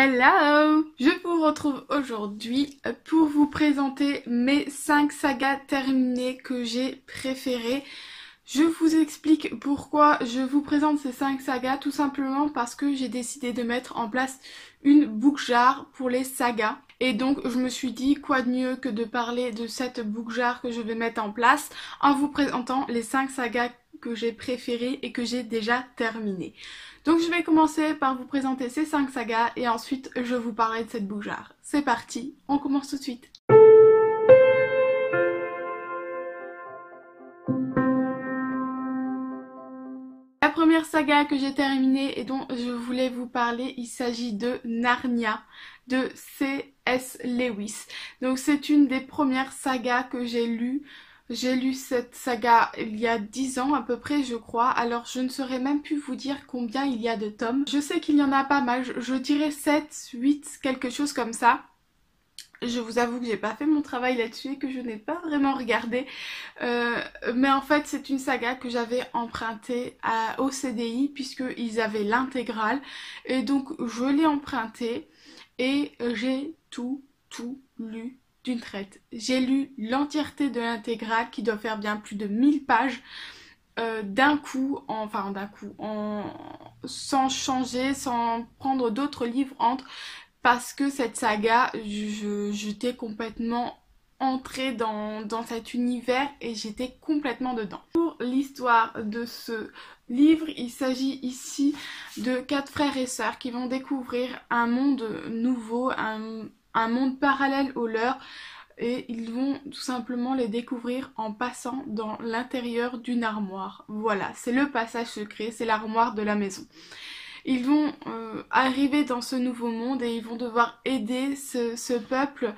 Hello! Je vous retrouve aujourd'hui pour vous présenter mes 5 sagas terminées que j'ai préférées. Je vous explique pourquoi je vous présente ces 5 sagas, tout simplement parce que j'ai décidé de mettre en place une book jar pour les sagas. Et donc je me suis dit quoi de mieux que de parler de cette book jar que je vais mettre en place en vous présentant les 5 sagas que j'ai préférées et que j'ai déjà terminées. Donc je vais commencer par vous présenter ces 5 sagas et ensuite je vous parlerai de cette book jar. C'est parti, on commence tout de suite. La première saga que j'ai terminée et dont je voulais vous parler, il s'agit de Narnia de C.S. Lewis. Donc c'est une des premières sagas que j'ai lues. J'ai lu cette saga il y a 10 ans à peu près je crois, alors je ne saurais même plus vous dire combien il y a de tomes. Je sais qu'il y en a pas mal, je dirais 7, 8, quelque chose comme ça. Je vous avoue que j'ai pas fait mon travail là-dessus et que je n'ai pas vraiment regardé. Mais en fait c'est une saga que j'avais empruntée au CDI puisqu'ils avaient l'intégrale. Et donc je l'ai empruntée et j'ai tout lu d'une traite. J'ai lu l'entièreté de l'intégrale qui doit faire bien plus de 1000 pages d'un coup, sans changer, sans prendre d'autres livres entre, parce que cette saga, j'étais complètement entrée dans cet univers et j'étais complètement dedans. Pour l'histoire de ce livre, il s'agit ici de 4 frères et sœurs qui vont découvrir un monde nouveau, un monde parallèle au leur, et ils vont tout simplement les découvrir en passant dans l'intérieur d'une armoire. Voilà, c'est le passage secret, c'est l'armoire de la maison. Ils vont arriver dans ce nouveau monde et ils vont devoir aider ce peuple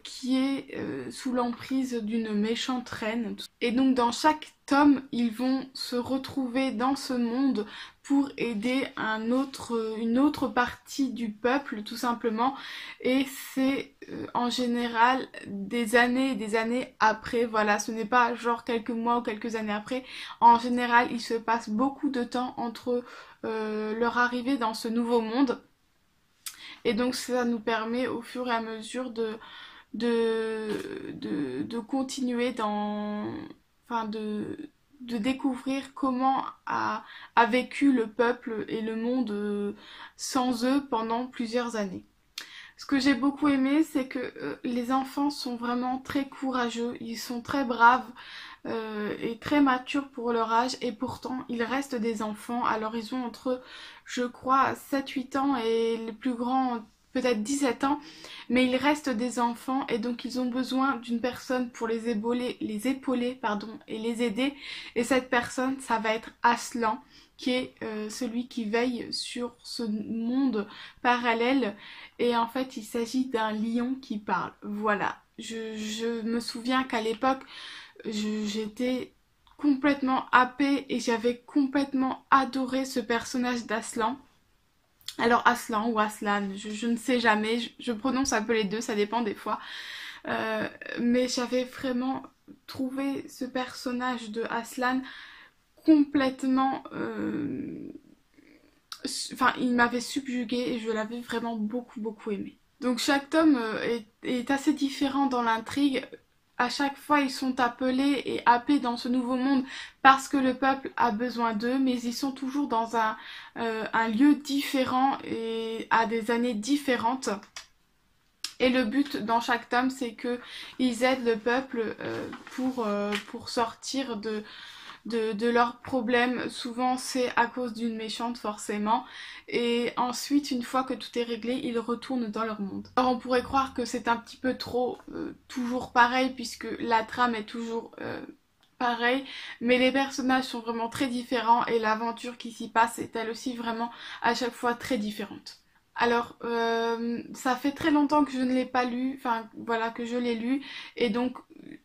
qui est sous l'emprise d'une méchante reine. Et donc dans chaque tome, ils vont se retrouver dans ce monde pour aider une autre partie du peuple tout simplement. Et c'est en général des années et des années après. Voilà, ce n'est pas genre quelques mois ou quelques années après. En général, il se passe beaucoup de temps entre leur arrivée dans ce nouveau monde. Et donc ça nous permet au fur et à mesure de continuer de découvrir comment a vécu le peuple et le monde sans eux pendant plusieurs années. Ce que j'ai beaucoup aimé, c'est que les enfants sont vraiment très courageux, ils sont très braves et très matures pour leur âge, et pourtant ils restent des enfants. Alors ils ont entre, je crois, 7-8 ans et les plus grands peut-être 17 ans, mais ils restent des enfants et donc ils ont besoin d'une personne pour les épauler, et les aider. Et cette personne, ça va être Aslan, qui est celui qui veille sur ce monde parallèle. Et en fait, il s'agit d'un lion qui parle. Voilà. Je me souviens qu'à l'époque, j'étais complètement happée et j'avais complètement adoré ce personnage d'Aslan. Alors Aslan ou Aslan, je ne sais jamais, je prononce un peu les deux, ça dépend des fois. Mais j'avais vraiment trouvé ce personnage de Aslan complètement... il m'avait subjuguée et je l'avais vraiment beaucoup aimé. Donc chaque tome est assez différent dans l'intrigue. À chaque fois, ils sont appelés et happés dans ce nouveau monde parce que le peuple a besoin d'eux, mais ils sont toujours dans un lieu différent et à des années différentes. Et le but dans chaque tome, c'est qu'ils aident le peuple pour sortir de leurs problèmes. Souvent c'est à cause d'une méchante forcément, et ensuite une fois que tout est réglé, ils retournent dans leur monde. Alors on pourrait croire que c'est un petit peu trop toujours pareil puisque la trame est toujours pareille, mais les personnages sont vraiment très différents et l'aventure qui s'y passe est elle aussi vraiment à chaque fois très différente. Alors, ça fait très longtemps que je ne l'ai pas lu, enfin voilà, que je l'ai lu, et donc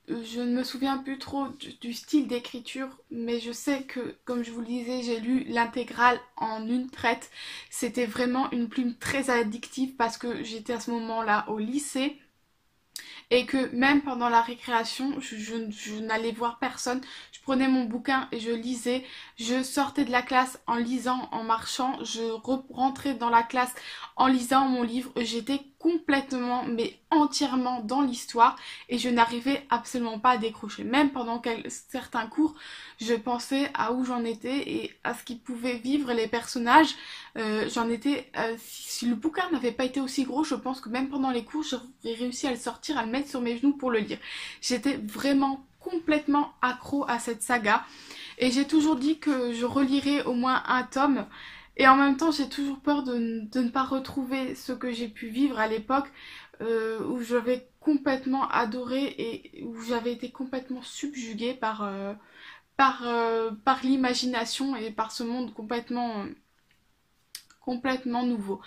je ne me souviens plus trop du style d'écriture, mais je sais que, comme je vous le disais, j'ai lu l'intégrale en une traite. C'était vraiment une plume très addictive parce que j'étais à ce moment-là au lycée, et que même pendant la récréation, je n'allais voir personne. Je prenais mon bouquin et je lisais. Je sortais de la classe en lisant, en marchant. Je rentrais dans la classe en lisant mon livre. J'étais complètement, mais entièrement dans l'histoire et je n'arrivais absolument pas à décrocher. Même pendant certains cours, je pensais à où j'en étais et à ce qu'ils pouvaient vivre les personnages. Si le bouquin n'avait pas été aussi gros, je pense que même pendant les cours, j'aurais réussi à le sortir, à le mettre sur mes genoux pour le lire. J'étais vraiment complètement accro à cette saga et j'ai toujours dit que je relirais au moins un tome. Et en même temps, j'ai toujours peur de ne pas retrouver ce que j'ai pu vivre à l'époque où j'avais complètement adoré et où j'avais été complètement subjuguée par l'imagination et par ce monde complètement nouveau.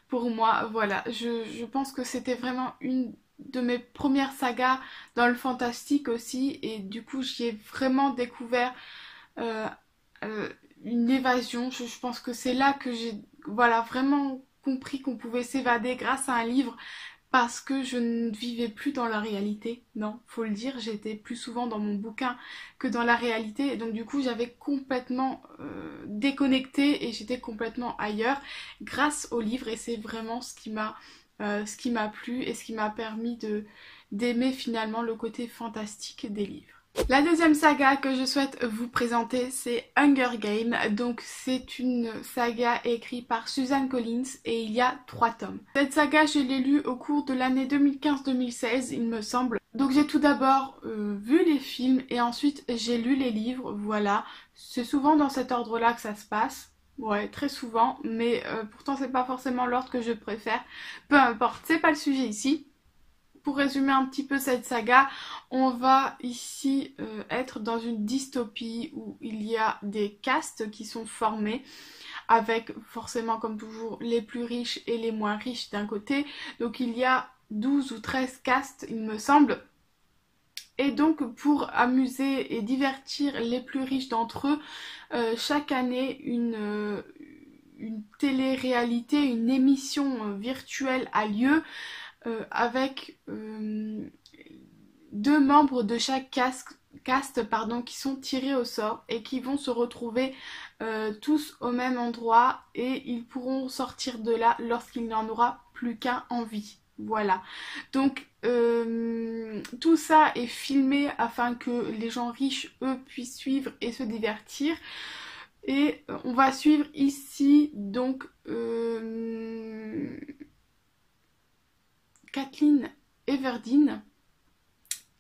Pour moi, voilà, je pense que c'était vraiment une de mes premières sagas dans le fantastique aussi et du coup j'y ai vraiment découvert euh, euh, une évasion. Je pense que c'est là que j'ai voilà, vraiment compris qu'on pouvait s'évader grâce à un livre parce que je ne vivais plus dans la réalité. Non, faut le dire, j'étais plus souvent dans mon bouquin que dans la réalité et donc du coup j'avais complètement déconnecté et j'étais complètement ailleurs grâce au livre et c'est vraiment ce qui m'a plu et ce qui m'a permis d'aimer finalement le côté fantastique des livres. La deuxième saga que je souhaite vous présenter, c'est Hunger Games. Donc c'est une saga écrite par Suzanne Collins et il y a 3 tomes. Cette saga, je l'ai lue au cours de l'année 2015-2016, il me semble. Donc j'ai tout d'abord vu les films et ensuite j'ai lu les livres, voilà. C'est souvent dans cet ordre-là que ça se passe. Ouais, très souvent, mais pourtant c'est pas forcément l'ordre que je préfère. Peu importe, c'est pas le sujet ici. Pour résumer un petit peu cette saga, on va ici être dans une dystopie où il y a des castes qui sont formées avec forcément comme toujours les plus riches et les moins riches d'un côté. Donc il y a 12 ou 13 castes il me semble. Et donc pour amuser et divertir les plus riches d'entre eux, chaque année une télé-réalité, une émission virtuelle a lieu avec 2 membres de chaque caste qui sont tirés au sort et qui vont se retrouver tous au même endroit et ils pourront sortir de là lorsqu'il n'y en aura plus qu'un en vie. Voilà. Donc tout ça est filmé afin que les gens riches, eux, puissent suivre et se divertir. Et on va suivre ici donc Kathleen Everdeen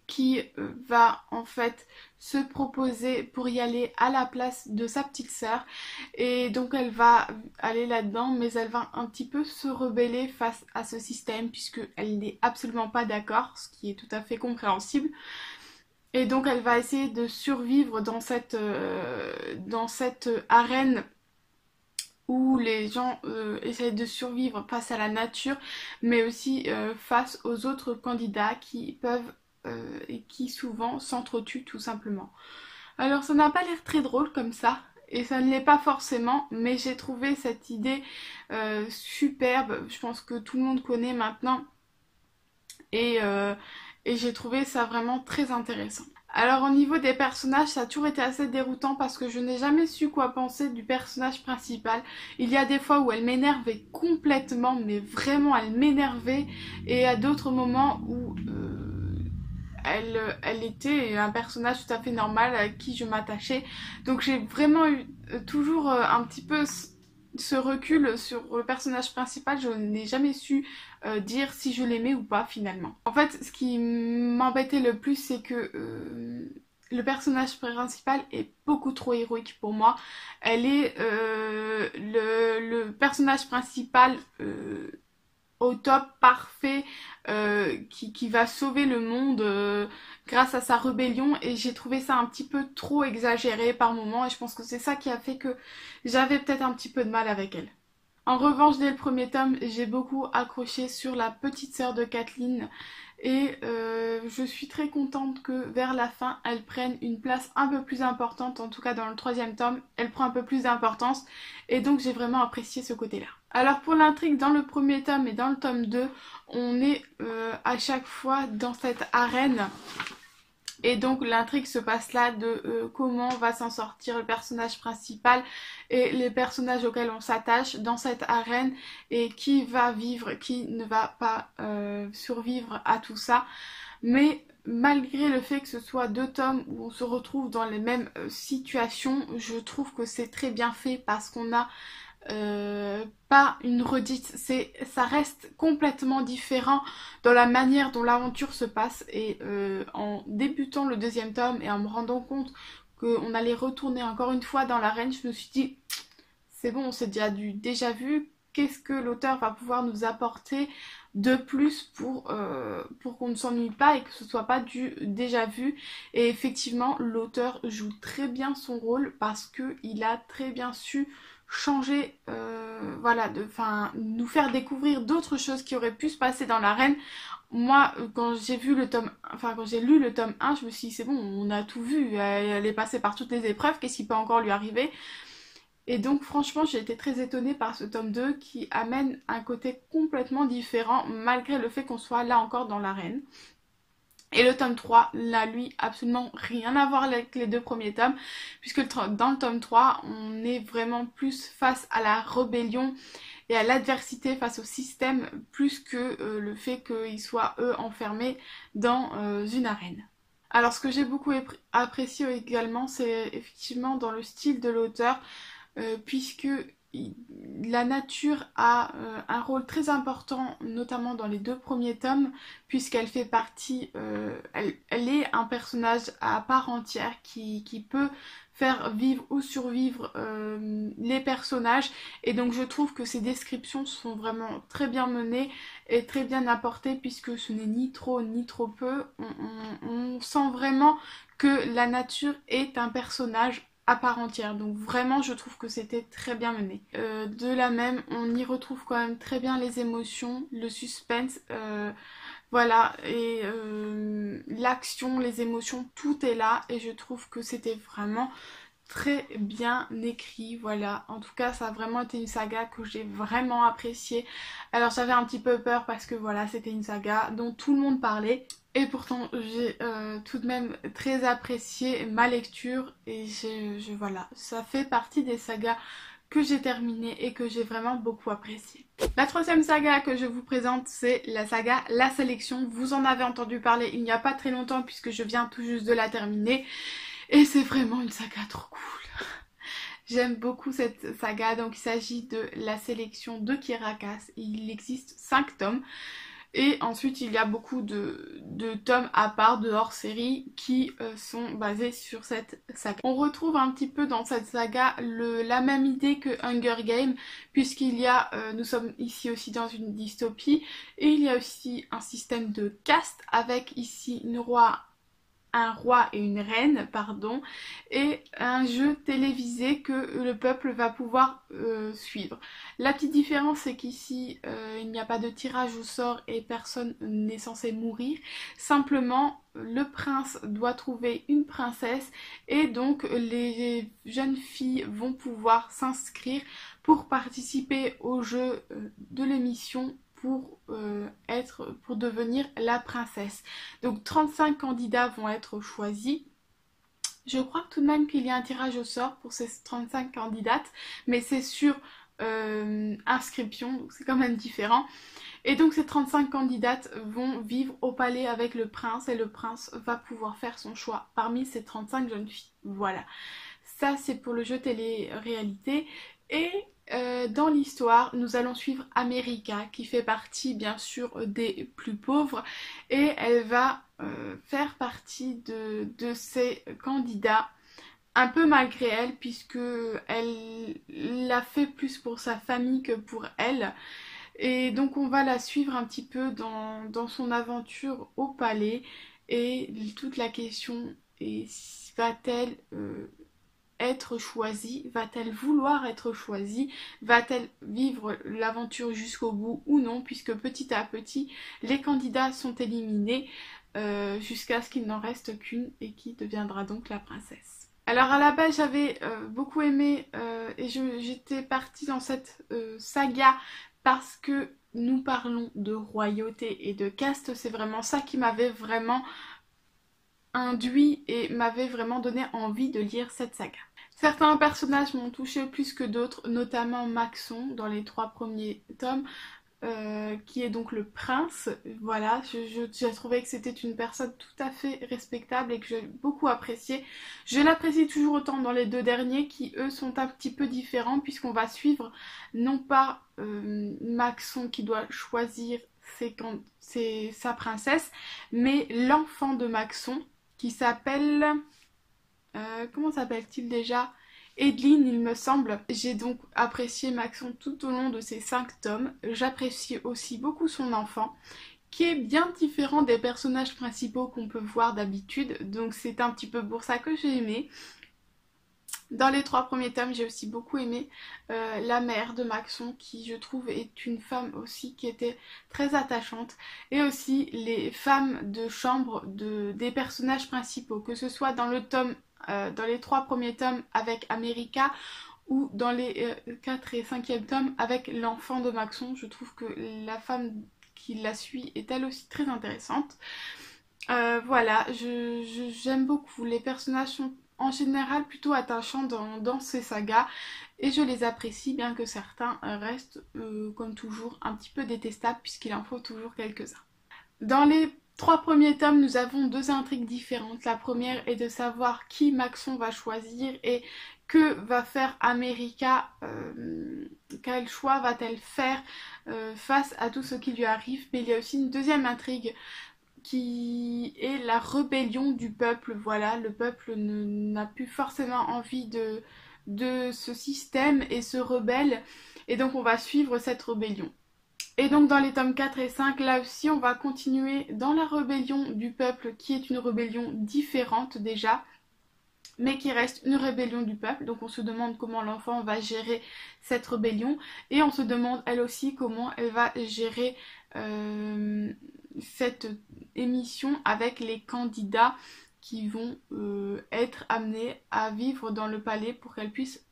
qui va en fait se proposer pour y aller à la place de sa petite sœur et donc elle va aller là-dedans mais elle va un petit peu se rebeller face à ce système puisqu'elle n'est absolument pas d'accord, ce qui est tout à fait compréhensible. Et donc elle va essayer de survivre dans cette arène où les gens essayent de survivre face à la nature, mais aussi face aux autres candidats qui peuvent et qui souvent s'entretuent tout simplement. Alors ça n'a pas l'air très drôle comme ça, et ça ne l'est pas forcément, mais j'ai trouvé cette idée superbe, je pense que tout le monde connaît maintenant, et, euh, et j'ai trouvé ça vraiment très intéressant. Alors au niveau des personnages, ça a toujours été assez déroutant parce que je n'ai jamais su quoi penser du personnage principal. Il y a des fois où elle m'énervait complètement, mais vraiment elle m'énervait, et à d'autres moments où elle était un personnage tout à fait normal à qui je m'attachais. Donc j'ai vraiment eu toujours un petit peu ce recul sur le personnage principal. Je n'ai jamais su dire si je l'aimais ou pas finalement. En fait, ce qui m'embêtait le plus, c'est que le personnage principal est beaucoup trop héroïque pour moi. Elle est le personnage principal au top, parfait, qui va sauver le monde grâce à sa rébellion, et j'ai trouvé ça un petit peu trop exagéré par moments et je pense que c'est ça qui a fait que j'avais peut-être un petit peu de mal avec elle. En revanche, dès le premier tome, j'ai beaucoup accroché sur la petite sœur de Kathleen et je suis très contente que vers la fin, elle prenne une place un peu plus importante, en tout cas dans le troisième tome, elle prend un peu plus d'importance et donc j'ai vraiment apprécié ce côté-là. Alors pour l'intrigue dans le premier tome et dans le tome 2, on est à chaque fois dans cette arène. Et donc l'intrigue se passe là de comment va s'en sortir le personnage principal et les personnages auxquels on s'attache dans cette arène et qui va vivre, qui ne va pas survivre à tout ça. Mais malgré le fait que ce soit 2 tomes où on se retrouve dans les mêmes situations, je trouve que c'est très bien fait parce qu'on a pas une redite, ça reste complètement différent dans la manière dont l'aventure se passe et en débutant le 2e tome et en me rendant compte qu'on allait retourner encore une fois dans l'arène, je me suis dit c'est bon, on s'est déjà vu, qu'est-ce que l'auteur va pouvoir nous apporter de plus pour qu'on ne s'ennuie pas et que ce soit pas du déjà vu. Et effectivement l'auteur joue très bien son rôle parce qu'il a très bien su changer, voilà, nous faire découvrir d'autres choses qui auraient pu se passer dans l'arène. Moi, quand j'ai vu quand j'ai lu le tome 1, je me suis dit c'est bon, on a tout vu, elle est passée par toutes les épreuves, qu'est-ce qui peut encore lui arriver? Et donc franchement j'ai été très étonnée par ce tome 2 qui amène un côté complètement différent malgré le fait qu'on soit là encore dans l'arène. Et le tome 3 n'a lui absolument rien à voir avec les 2 premiers tomes, puisque dans le tome 3 on est vraiment plus face à la rébellion et à l'adversité face au système, plus que le fait qu'ils soient eux enfermés dans une arène. Alors ce que j'ai beaucoup apprécié également, c'est effectivement dans le style de l'auteur, puisque la nature a un rôle très important, notamment dans les 2 premiers tomes, puisqu'elle fait partie, elle est un personnage à part entière qui peut faire vivre ou survivre les personnages. Et donc je trouve que ces descriptions sont vraiment très bien menées et très bien apportées, puisque ce n'est ni trop ni trop peu. On sent vraiment que la nature est un personnage à part entière, donc vraiment je trouve que c'était très bien mené. De la même, on y retrouve quand même très bien les émotions, le suspense, voilà, et l'action, les émotions, tout est là et je trouve que c'était vraiment très bien écrit, voilà. En tout cas ça a vraiment été une saga que j'ai vraiment appréciée. Alors j'avais un petit peu peur parce que voilà, c'était une saga dont tout le monde parlait. Et pourtant j'ai tout de même très apprécié ma lecture et voilà, ça fait partie des sagas que j'ai terminées et que j'ai vraiment beaucoup apprécié. La 3e saga que je vous présente, c'est la saga La Sélection. Vous en avez entendu parler il n'y a pas très longtemps puisque je viens tout juste de la terminer. Et c'est vraiment une saga trop cool. J'aime beaucoup cette saga, donc il s'agit de La Sélection de Kirakas. Il existe 5 tomes. Et ensuite il y a beaucoup de tomes à part, de hors-série, qui sont basés sur cette saga. On retrouve un petit peu dans cette saga la même idée que Hunger Games, puisqu'il y a, nous sommes ici aussi dans une dystopie, et il y a aussi un système de caste avec ici un roi et une reine, pardon, et un jeu télévisé que le peuple va pouvoir suivre. La petite différence, c'est qu'ici, il n'y a pas de tirage au sort et personne n'est censé mourir. Simplement, le prince doit trouver une princesse et donc les jeunes filles vont pouvoir s'inscrire pour participer au jeu de l'émission pour devenir la princesse. Donc 35 candidats vont être choisis. Je crois tout de même qu'il y a un tirage au sort pour ces 35 candidates, mais c'est sur inscription, donc c'est quand même différent. Et donc ces 35 candidates vont vivre au palais avec le prince et le prince va pouvoir faire son choix parmi ces 35 jeunes filles. Voilà. Ça c'est pour le jeu télé-réalité. Et dans l'histoire, nous allons suivre America qui fait partie bien sûr des plus pauvres et elle va faire partie de ces candidats un peu malgré elle puisque elle l'a fait plus pour sa famille que pour elle. Et donc on va la suivre un petit peu dans son aventure au palais et toute la question est va-t-elle être choisie? Va-t-elle vouloir être choisie? Va-t-elle vivre l'aventure jusqu'au bout ou non? Puisque petit à petit, les candidats sont éliminés jusqu'à ce qu'il n'en reste qu'une et qui deviendra donc la princesse. Alors à la base j'avais beaucoup aimé et j'étais partie dans cette saga parce que nous parlons de royauté et de caste, c'est vraiment ça qui m'avait vraiment induit et m'avait vraiment donné envie de lire cette saga. Certains personnages m'ont touché plus que d'autres, notamment Maxon dans les 3 premiers tomes, qui est donc le prince. Voilà, j'ai trouvé que c'était une personne tout à fait respectable et que j'ai beaucoup apprécié. Je l'apprécie toujours autant dans les 2 derniers qui eux sont un petit peu différents puisqu'on va suivre non pas Maxon qui doit choisir sa princesse, mais l'enfant de Maxon qui s'appelle... comment s'appelle-t-il déjà? Edline, il me semble. J'ai donc apprécié Maxon tout au long de ces 5 tomes. J'apprécie aussi beaucoup son enfant, qui est bien différent des personnages principaux qu'on peut voir d'habitude. Donc c'est un petit peu pour ça que j'ai aimé. Dans les 3 premiers tomes, j'ai aussi beaucoup aimé la mère de Maxon, qui je trouve est une femme aussi qui était très attachante. Et aussi les femmes de chambre des personnages principaux, que ce soit dans dans les 3 premiers tomes avec America ou dans les 4 et 5e tomes avec l'enfant de Maxon. Je trouve que la femme qui la suit est elle aussi très intéressante. Voilà, j'aime beaucoup. Les personnages sont en général plutôt attachants dans ces sagas et je les apprécie bien que certains restent comme toujours un petit peu détestables puisqu'il en faut toujours quelques-uns. Dans les 3 premiers tomes, nous avons 2 intrigues différentes. La première est de savoir qui Maxon va choisir et que va faire America, quel choix va-t-elle faire face à tout ce qui lui arrive. Mais il y a aussi une deuxième intrigue qui est la rébellion du peuple. Voilà, le peuple n'a plus forcément envie de ce système et se rebelle. Et donc on va suivre cette rébellion. Et donc dans les tomes 4 et 5, là aussi on va continuer dans la rébellion du peuple qui est une rébellion différente déjà, mais qui reste une rébellion du peuple. Donc on se demande comment l'enfant va gérer cette rébellion et on se demande elle aussi comment elle va gérer cette émission avec les candidats qui vont être amenés à vivre dans le palais pour qu'elle puisse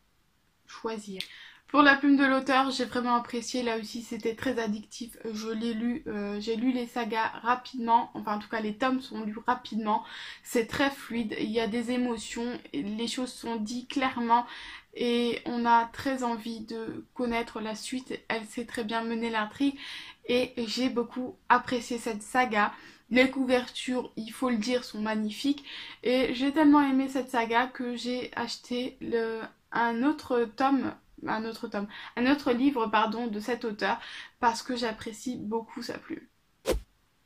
choisir. Pour la plume de l'auteur, j'ai vraiment apprécié, là aussi c'était très addictif, je l'ai lu, j'ai lu les sagas rapidement, enfin en tout cas les tomes sont lus rapidement, c'est très fluide, il y a des émotions, les choses sont dites clairement et on a très envie de connaître la suite, elle sait très bien mener l'intrigue et j'ai beaucoup apprécié cette saga. Les couvertures, il faut le dire, sont magnifiques et j'ai tellement aimé cette saga que j'ai acheté un autre livre pardon, de cet auteur parce que j'apprécie beaucoup sa plume.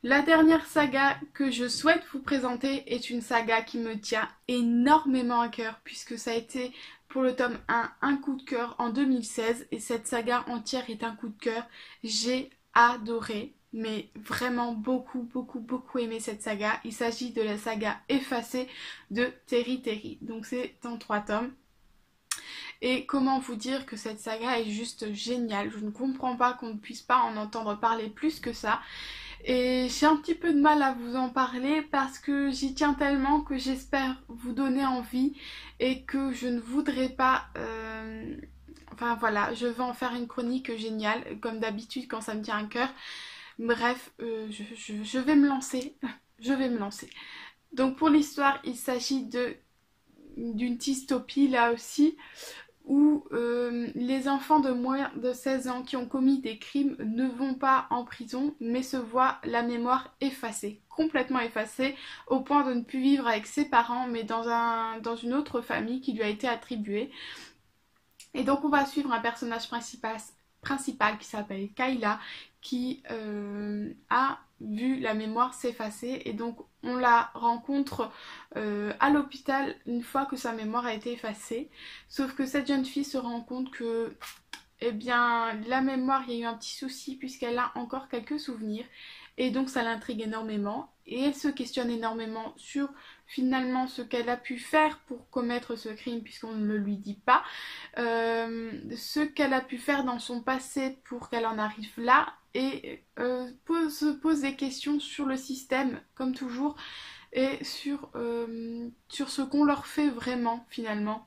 La dernière saga que je souhaite vous présenter est une saga qui me tient énormément à cœur puisque ça a été pour le tome 1 un coup de cœur en 2016 et cette saga entière est un coup de cœur. J'ai adoré, mais vraiment beaucoup aimé cette saga. Il s'agit de la saga Effacée de Terry Terry. Donc c'est en 3 tomes. Et comment vous dire que cette saga est juste géniale. Je ne comprends pas qu'on ne puisse pas en entendre parler plus que ça. Et j'ai un petit peu de mal à vous en parler parce que j'y tiens tellement que j'espère vous donner envie et que je ne voudrais pas... Enfin voilà, je vais en faire une chronique géniale comme d'habitude quand ça me tient à cœur. Bref, je vais me lancer. Je vais me lancer. Donc pour l'histoire, il s'agit d'une dystopie là aussi où les enfants de moins de 16 ans qui ont commis des crimes ne vont pas en prison mais se voient la mémoire effacée, complètement effacée, au point de ne plus vivre avec ses parents mais dans une autre famille qui lui a été attribuée. Et donc on va suivre un personnage principal qui s'appelle Kayla qui a vu la mémoire s'effacer et donc on la rencontre à l'hôpital une fois que sa mémoire a été effacée. Sauf que cette jeune fille se rend compte que eh bien la mémoire, il y a eu un petit souci puisqu'elle a encore quelques souvenirs et donc ça l'intrigue énormément et elle se questionne énormément sur finalement ce qu'elle a pu faire pour commettre ce crime puisqu'on ne le lui dit pas, ce qu'elle a pu faire dans son passé pour qu'elle en arrive là et se pose des questions sur le système comme toujours et sur ce qu'on leur fait vraiment finalement.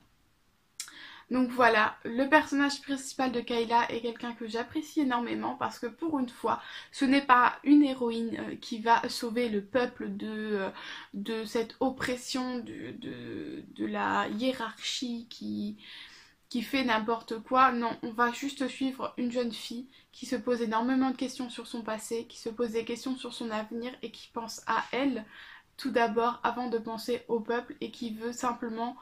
Donc voilà, le personnage principal de Kayla est quelqu'un que j'apprécie énormément parce que pour une fois, ce n'est pas une héroïne qui va sauver le peuple de cette oppression de la hiérarchie qui fait n'importe quoi. Non, on va juste suivre une jeune fille qui se pose énormément de questions sur son passé, qui se pose des questions sur son avenir et qui pense à elle tout d'abord avant de penser au peuple et qui veut simplement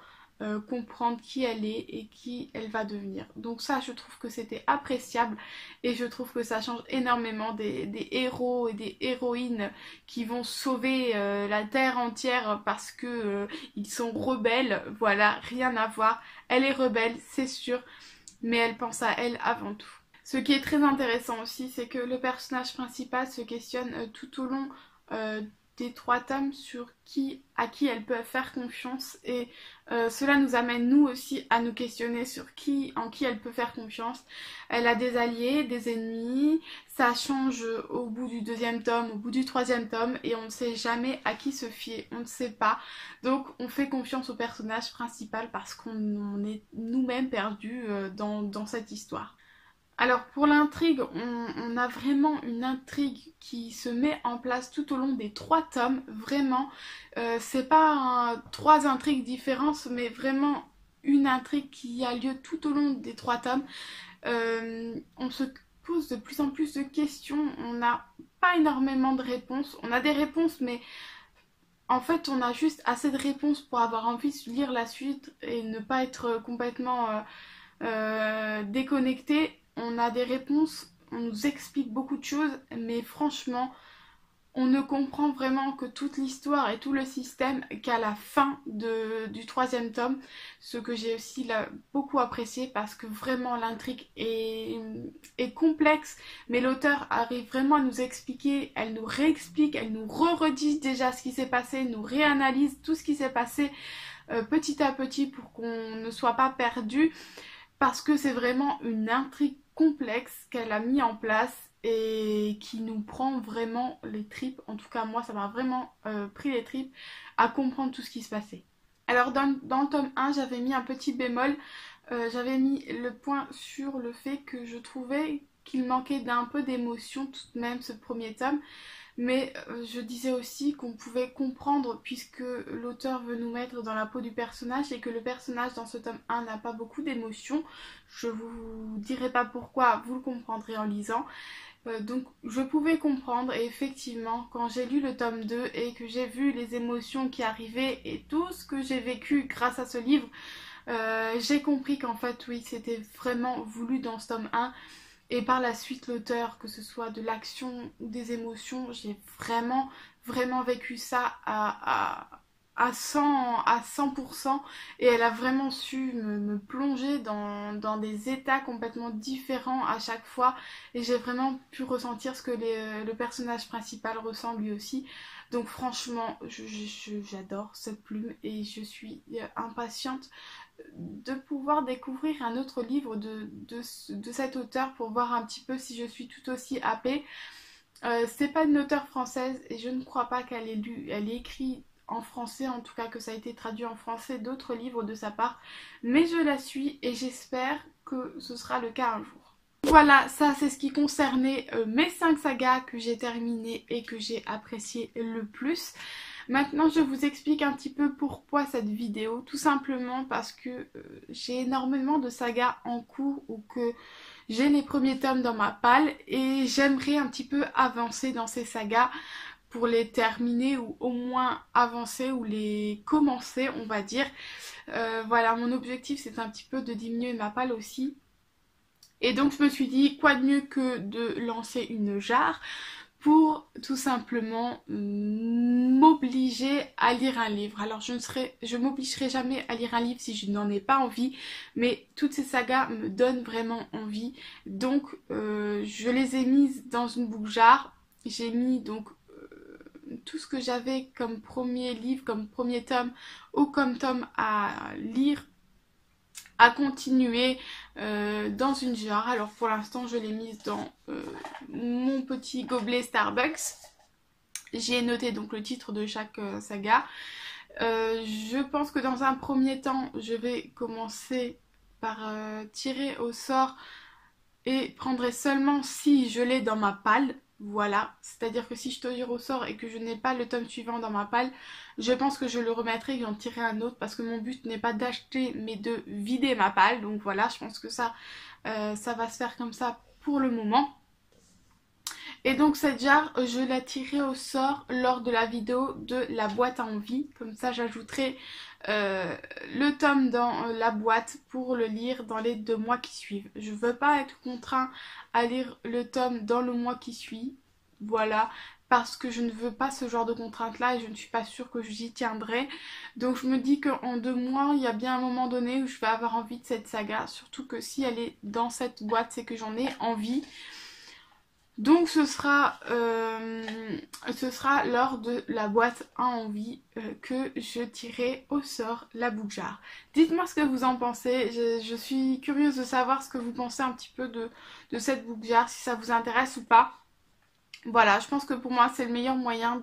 comprendre qui elle est et qui elle va devenir. Donc ça, je trouve que c'était appréciable et je trouve que ça change énormément des héros et des héroïnes qui vont sauver la terre entière parce que ils sont rebelles. Voilà, rien à voir. Elle est rebelle, c'est sûr, mais elle pense à elle avant tout. Ce qui est très intéressant aussi, c'est que le personnage principal se questionne tout au long des 3 tomes sur à qui elle peut faire confiance et cela nous amène nous aussi à nous questionner sur en qui elle peut faire confiance. Elle a des alliés, des ennemis, ça change au bout du 2e tome, au bout du 3e tome et on ne sait jamais à qui se fier, on ne sait pas. Donc on fait confiance au personnage principal parce qu'on est nous-mêmes perdus dans cette histoire. Alors pour l'intrigue, on a vraiment une intrigue qui se met en place tout au long des 3 tomes, vraiment. C'est pas 3 intrigues différentes, mais vraiment une intrigue qui a lieu tout au long des 3 tomes. On se pose de plus en plus de questions, on n'a pas énormément de réponses. On a des réponses, mais en fait on a juste assez de réponses pour avoir envie de lire la suite et ne pas être complètement déconnecté. On a des réponses, on nous explique beaucoup de choses, mais franchement, on ne comprend vraiment que toute l'histoire et tout le système qu'à la fin du 3e tome, ce que j'ai aussi là, beaucoup apprécié parce que vraiment l'intrigue est complexe, mais l'auteur arrive vraiment à nous expliquer, elle nous réexplique, elle nous redit déjà ce qui s'est passé, nous réanalyse tout ce qui s'est passé petit à petit pour qu'on ne soit pas perdu. Parce que c'est vraiment une intrigue complexe qu'elle a mis en place et qui nous prend vraiment les tripes. En tout cas, moi, ça m'a vraiment pris les tripes à comprendre tout ce qui se passait. Alors, dans le tome 1, j'avais mis un petit bémol. J'avais mis le point sur le fait que je trouvais qu'il manquait d'un peu d'émotion, tout de même, ce premier tome. Mais je disais aussi qu'on pouvait comprendre puisque l'auteur veut nous mettre dans la peau du personnage et que le personnage dans ce tome 1 n'a pas beaucoup d'émotions. Je vous dirai pas pourquoi, vous le comprendrez en lisant. Donc je pouvais comprendre et effectivement quand j'ai lu le tome 2 et que j'ai vu les émotions qui arrivaient et tout ce que j'ai vécu grâce à ce livre, j'ai compris qu'en fait oui c'était vraiment voulu dans ce tome 1. Et par la suite, l'auteur, que ce soit de l'action ou des émotions, j'ai vraiment, vraiment vécu ça à 100%. Et elle a vraiment su me plonger dans des états complètement différents à chaque fois. Et j'ai vraiment pu ressentir ce que le personnage principal ressent lui aussi. Donc franchement, j'adore cette plume et je suis impatiente de pouvoir découvrir un autre livre de cet auteur pour voir un petit peu si je suis tout aussi happée. C'est pas une auteure française et je ne crois pas qu'elle ait lu, elle ait écrit en français, en tout cas que ça a été traduit en français d'autres livres de sa part, mais je la suis et j'espère que ce sera le cas un jour. Voilà, ça c'est ce qui concernait mes 5 sagas que j'ai terminées et que j'ai apprécié le plus. Maintenant je vous explique un petit peu pourquoi cette vidéo, tout simplement parce que j'ai énormément de sagas en cours ou que j'ai les premiers tomes dans ma palle et j'aimerais un petit peu avancer dans ces sagas pour les terminer ou au moins avancer ou les commencer on va dire. Voilà, mon objectif c'est un petit peu de diminuer ma palle aussi. Et donc je me suis dit quoi de mieux que de lancer une jarre pour tout simplement m'obliger à lire un livre. Alors je m'obligerai jamais à lire un livre si je n'en ai pas envie, mais toutes ces sagas me donnent vraiment envie. Donc je les ai mises dans une boucle-jarre. J'ai mis donc tout ce que j'avais comme premier livre, comme premier tome ou comme tome à lire, à continuer dans une jarre. Alors pour l'instant je l'ai mise dans mon petit gobelet Starbucks J'ai noté donc le titre de chaque saga. Je pense que dans un premier temps, je vais commencer par tirer au sort et prendrai seulement si je l'ai dans ma palle. Voilà, c'est-à-dire que si je tire au sort et que je n'ai pas le tome suivant dans ma palle, je pense que je le remettrai et j'en tirerai un autre parce que mon but n'est pas d'acheter mais de vider ma palle. Donc voilà, je pense que ça va se faire comme ça pour le moment. Et donc cette jarre, je la tirerai au sort lors de la vidéo de la boîte à envie. Comme ça, j'ajouterai le tome dans la boîte pour le lire dans les 2 mois qui suivent. Je ne veux pas être contraint à lire le tome dans le mois qui suit. Voilà, parce que je ne veux pas ce genre de contrainte-là et je ne suis pas sûre que j'y tiendrai. Donc je me dis qu'en 2 mois, il y a bien un moment donné où je vais avoir envie de cette saga. Surtout que si elle est dans cette boîte, c'est que j'en ai envie. Donc ce sera lors de la boîte à envie que je tirerai au sort la book jar. Dites-moi ce que vous en pensez, je suis curieuse de savoir ce que vous pensez un petit peu de cette book jar, si ça vous intéresse ou pas. Voilà, je pense que pour moi c'est le meilleur moyen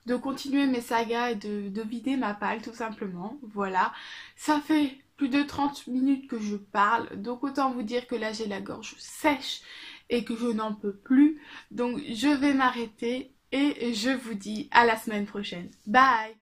de continuer mes sagas et de vider ma palle tout simplement. Voilà, ça fait plus de 30 minutes que je parle, donc autant vous dire que là j'ai la gorge sèche et que je n'en peux plus. Donc je vais m'arrêter et je vous dis à la semaine prochaine. Bye!